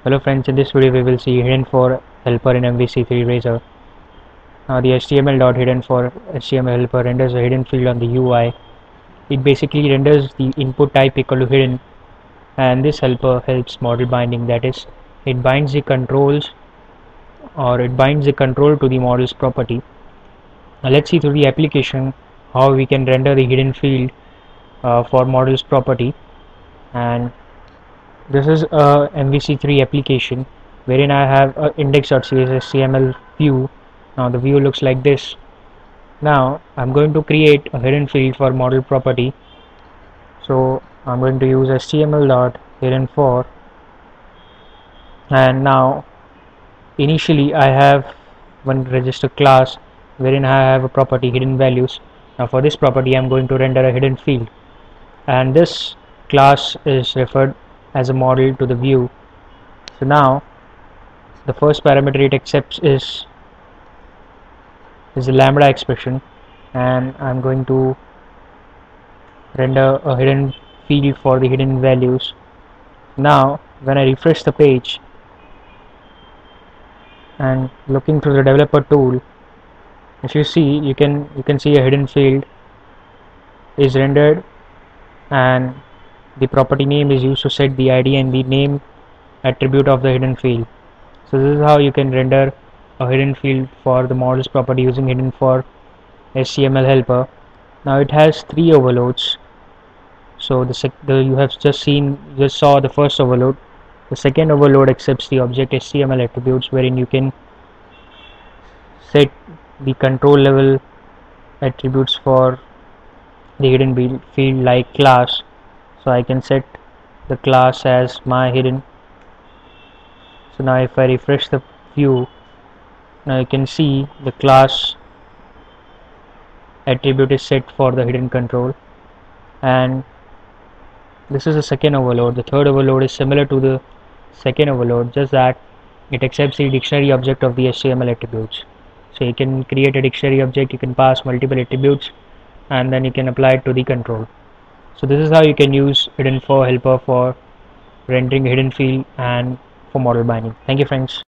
Hello friends, in this video we will see hidden for helper in MVC3 Razor. Now the HTML.hidden for HTML helper renders a hidden field on the UI. It basically renders the input type equal to hidden, and this helper helps model binding, that is, it binds the controls to the model's property. Now let's see through the application how we can render the hidden field for model's property. And this is a MVC3 application wherein I have a index.csv HTML view. Now the view looks like this. Now I'm going to create a hidden field for model property. So I'm going to use HTML.hidden for, and now initially I have one register class wherein I have a property hidden values. Now for this property I'm going to render a hidden field, and this class is referred as a model to the view. So now the first parameter it accepts is the lambda expression, and I'm going to render a hidden field for the hidden values. Now when I refresh the page and looking through the developer tool, if you see, you can see a hidden field is rendered, and the property name is used to set the ID and the name attribute of the hidden field. So this is how you can render a hidden field for the models property using hidden for HTML helper. Now it has 3 overloads. So you have just saw the first overload. The second overload accepts the object HTML attributes, wherein you can set the control level attributes for the hidden field like class. So I can set the class as my hidden. So now if I refresh the view, now you can see the class attribute is set for the hidden control, and this is the second overload. The third overload is similar to the second overload, just that it accepts the dictionary object of the HTML attributes. So you can create a dictionary object, you can pass multiple attributes, and then you can apply it to the control. So this is how you can use hidden for helper for rendering hidden field and for model binding. Thank you friends.